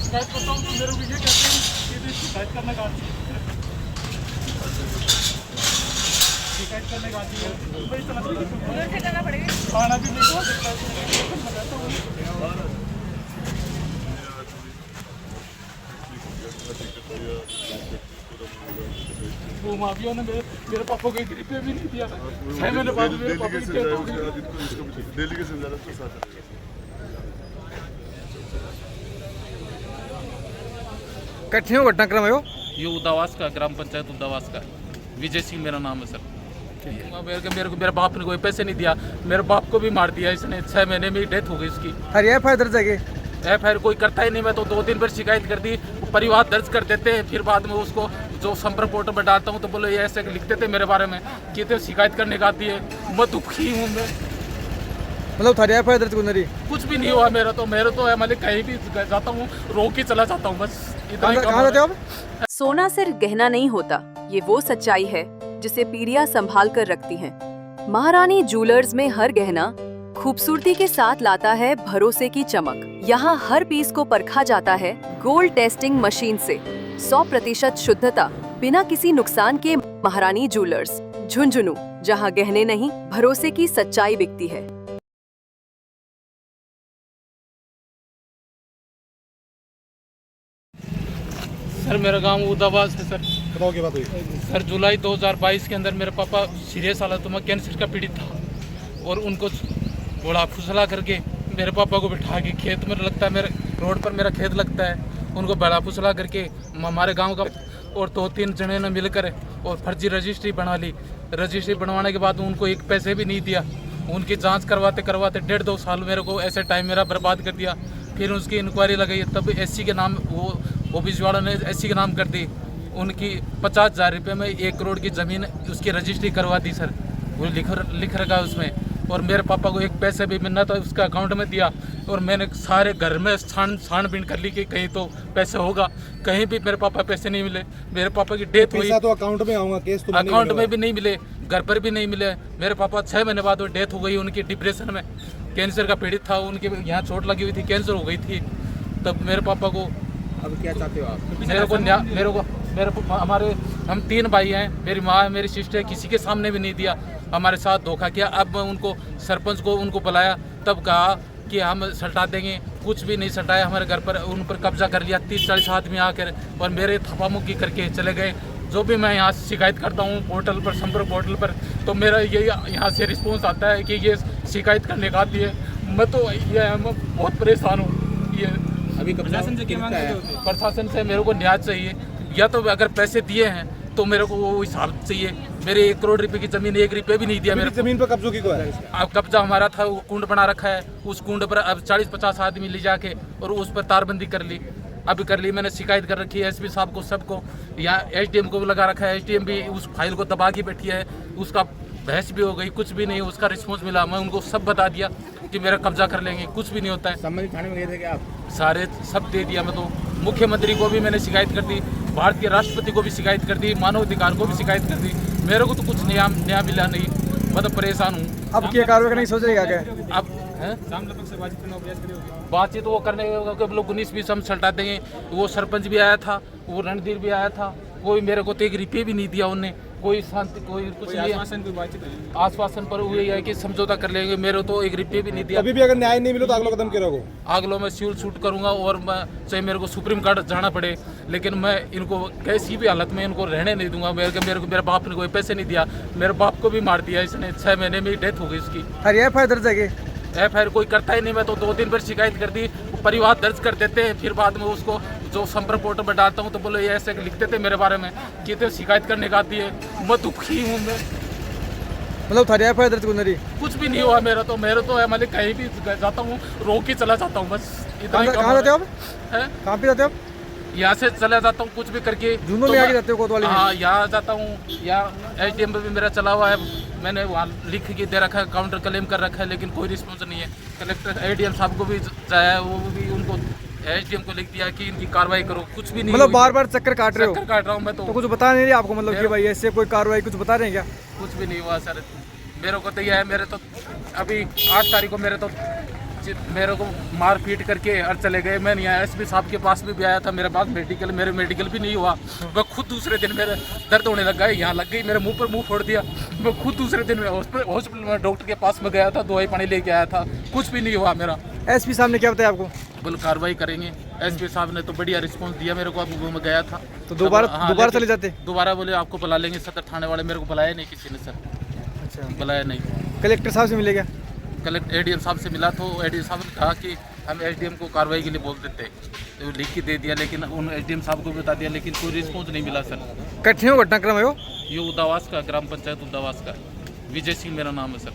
शिकायत करता हूँ तो मेरे को ये कहते हैं कि शिकायत करने का आती है, शिकायत करने का आती है भाई से करना पड़ेगा, खाना भी नहीं खा सकता। वो माफिया ने मेरे पापा को 1 रुपया भी नहीं दिया। 6 महीने बाद मेरे पापा की डेथ हो गई। दिल्ली के समझाना तो साथ कठिन हो घटनाक्रम है वो। ये उदावास का, ग्राम पंचायत उदावास का, विजय सिंह मेरा नाम है सर। मेरे बाप ने कोई पैसे नहीं दिया, मेरे बाप को भी मार दिया इसने। 6 महीने में डेथ हो गई इसकी। अरे एफ आई दर्ज है FIR कोई करता ही नहीं। मैं तो 2-3 बार शिकायत कर दी, परिवार दर्ज कर देते हैं, फिर बाद में उसको जो संपर्क पोर्टल पर डालता हूँ तो बोले ये ऐसे लिखते थे मेरे बारे में कि तो शिकायत करने का आती है। मैं दुखी हूँ मैं, मतलब थारी एफ आई दर्ज को नहीं, कुछ भी नहीं हुआ मेरा तो है, मतलब कहीं भी जाता हूँ रोक के चला जाता हूँ बस। कहाँ जाते हो आप? सोना सिर्फ गहना नहीं होता, ये वो सच्चाई है जिसे पीढ़ियां संभाल कर रखती हैं। महारानी ज्वेलर्स में हर गहना खूबसूरती के साथ लाता है भरोसे की चमक। यहाँ हर पीस को परखा जाता है गोल्ड टेस्टिंग मशीन से। 100% शुद्धता, बिना किसी नुकसान के। महारानी ज्वेलर्स, झुंझुनू, जहाँ गहने नहीं भरोसे की सच्चाई बिकती है। सर मेरा गांव उदावास है सर। बताओ क्या बात हुई? सर जुलाई 2022 के अंदर मेरे पापा सीरियस हालत में कैंसर का पीड़ित था और उनको बड़ा फुसला करके मेरे पापा को बिठा के खेत में लगता है, मेरे रोड पर मेरा खेत लगता है, उनको बड़ा फुसला करके हमारे गांव का और 2-3 जने ने मिलकर और फर्जी रजिस्ट्री बना ली। रजिस्ट्री बनवाने के बाद उनको 1 पैसे भी नहीं दिया। उनकी जांच करवाते करवाते 1.5-2 साल मेरे को ऐसे टाइम मेरा बर्बाद कर दिया। फिर उसकी इंक्वायरी लगाई, तब SC के नाम, वो OBC वालों ने SC के नाम कर दी। उनकी 50,000 रुपये में 1 करोड़ की ज़मीन उसकी रजिस्ट्री करवा दी सर, वो लिख रखा है उसमें। और मेरे पापा को 1 पैसे भी मिलना था उसका अकाउंट में दिया। और मैंने सारे घर में छानबीन कर ली कि कहीं तो पैसे होगा, कहीं भी मेरे पापा पैसे नहीं मिले। मेरे पापा की डेथ हुई तो अकाउंट में आऊंगा, केस तो अकाउंट में भी नहीं मिले, घर पर भी नहीं मिले। मेरे पापा 6 महीने बाद वो डेथ हो गई उनकी। डिप्रेशन में कैंसर का पीड़ित था, उनके यहाँ चोट लगी हुई थी, कैंसर हो गई थी। तब मेरे पापा को, अब क्या चाहते हो आप? हमारे हम 3 भाई हैं, मेरी माँ है, मेरी सिस्टर है, किसी के सामने भी नहीं दिया, हमारे साथ धोखा किया। अब उनको सरपंच को उनको बुलाया, तब कहा कि हम सल्टा देंगे, कुछ भी नहीं सल्टाया। हमारे घर पर उन पर कब्जा कर लिया 30-40 आदमी आकर और मेरे थप्पा-मुक्की करके चले गए। जो भी मैं यहाँ शिकायत करता हूँ पोर्टल पर, संपर्क पोर्टल पर, तो मेरा ये यहाँ से रिस्पॉन्स आता है कि ये शिकायत करने का आती है। मैं बहुत परेशान हूँ। ये अभी प्रशासन से क्या मांगते हो? प्रशासन से मेरे को न्याय चाहिए, या तो अगर पैसे दिए हैं तो मेरे को वो हिसाब चाहिए। मेरे 1 करोड़ रुपए की जमीन 1 रुपये भी नहीं दिया। मेरे जमीन पर कब्जों की है? अब कब्जा हमारा था, वो कुंड बना रखा है, उस कुंड पर अब 40-50 आदमी ले जाके और उस पर तारबंदी कर ली। अभी कर ली, मैंने शिकायत कर रखी है SP साहब को, सबको। यहाँ SDM को भी लगा रखा है, SDM भी उस फाइल को दबा के बैठी है। उसका बहस भी हो गई, कुछ भी नहीं उसका रिस्पॉन्स मिला। मैं उनको सब बता दिया कि मेरा कब्जा कर लेंगे, कुछ भी नहीं होता है। संबंधित थाने में गए थे क्या आप? सारे सब दे दिया मैं तो। मुख्यमंत्री को भी मैंने शिकायत कर दी, भारतीय राष्ट्रपति को भी शिकायत कर दी, मानव अधिकार को भी शिकायत कर दी। मेरे को तो कुछ न्याय मिला नहीं, मैं तो परेशान हूँ। अब क्या कार्रवाई करने की सोच रही है क्या? अब बातचीत वो करने के लोग 19-20 हम सल्टा देंगे। वो सरपंच भी आया था, वो रणधीर भी आया था, कोई मेरे को तो 1 रुपये भी नहीं दिया उनने। कोई शांति, कोई कुछ नहीं। आश्वासन पर हुए है कि समझौता कर लेंगे, मेरे तो 1 रुपये भी नहीं दिया। अभी भी अगर न्याय नहीं मिले तो अगला कदम क्या रहोगे? अगलो मैं सिविल सूट करूंगा और मैं चाहे मेरे को सुप्रीम कोर्ट जाना पड़े, लेकिन मैं इनको कैसी भी हालत में इनको रहने नहीं दूंगा। मेरे बाप ने कोई पैसे नहीं दिया, मेरे बाप को भी मार दिया इसने। 6 महीने में डेथ हो गई इसकी। अरे एफ आई दर्ज है FIR कोई करता ही नहीं। मैं तो 2-3 बार शिकायत कर दी, परिवार दर्ज कर देते हैं, फिर बाद में उसको जो संपर्क पोर्टल पर डालता हूँ तो बोले ये ऐसे लिखते थे मेरे बारे में कि तो शिकायत करने का आती है। मैं दुखी हूँ मैं, मतलब थारी एफ आई दर्ज को नहीं, कुछ भी नहीं हुआ मेरा तो है, मतलब कहीं भी जाता हूँ रोक के चला जाता हूँ बस। कहाँ जाते हो आप? है कहाँ पे जाते हो आप? यहाँ से चला जाता हूँ कुछ भी करके। झुंझुनू में आके जाते हो कोतवाली में? हाँ, यहाँ जाता हूँ। यहाँ SDM पे भी मेरा चला हुआ है, मैंने वहाँ लिख के दे रखा है, काउंटर क्लेम कर रखा है, लेकिन कोई रिस्पॉन्स नहीं है। कलेक्टर ADM साहब को भी जाया है, वो भी उनको SDM को लिख दिया कि इनकी कार्रवाई करो, कुछ भी नहीं। मतलब बार-बार चक्कर काट रहे हो? चक्कर काट रहा हूँ मैं तो कुछ बता नहीं रहे आपको, मतलब कि भाई ऐसे कोई कार्रवाई कुछ बता रहे हैं क्या? कुछ भी नहीं हुआ सर। मेरे को तो यह है, मेरे तो अभी 8 तारीख को मेरे तो मेरे को मार पीट करके और चले गए। मैं नहीं आया, एसपी साहब के पास भी आया था, मेरे पास मेरे मेडिकल भी नहीं हुआ। मैं खुद दूसरे दिन मेरे दर्द होने लगा, यहाँ लग गई, मेरे मुंह पर मुंह फोड़ दिया। मैं खुद दूसरे दिन में हॉस्पिटल में डॉक्टर के पास में गया था, दवाई पानी लेके आया था, कुछ भी नहीं हुआ मेरा। एसपी साहब ने क्या बताया आपको? बोल कार्रवाई करेंगे। एसपी साहब ने तो बढ़िया रिस्पांस दिया मेरे को। अब मैं गया था तो दोबारा लेकिन चले जाते? दोबारा बोले आपको बुला लेंगे सदर थाने वाले। मेरे को बुलाया नहीं किसी ने सर, अच्छा, बुलाया नहीं। कलेक्टर साहब से मिलेगा? कलेक्टर एडीएम साहब से मिला तो एडीएम साहब ने कहा कि हम एसडीएम को कार्रवाई के लिए बोल देते, तो लिख के दे दिया, लेकिन उन एसडीएम साहब को बता दिया, लेकिन कोई रिस्पॉन्स नहीं मिला सर। कठिन घटनाक्रम है वो? ये उदावास का, ग्राम पंचायत उदावास का, विजय सिंह मेरा नाम है सर।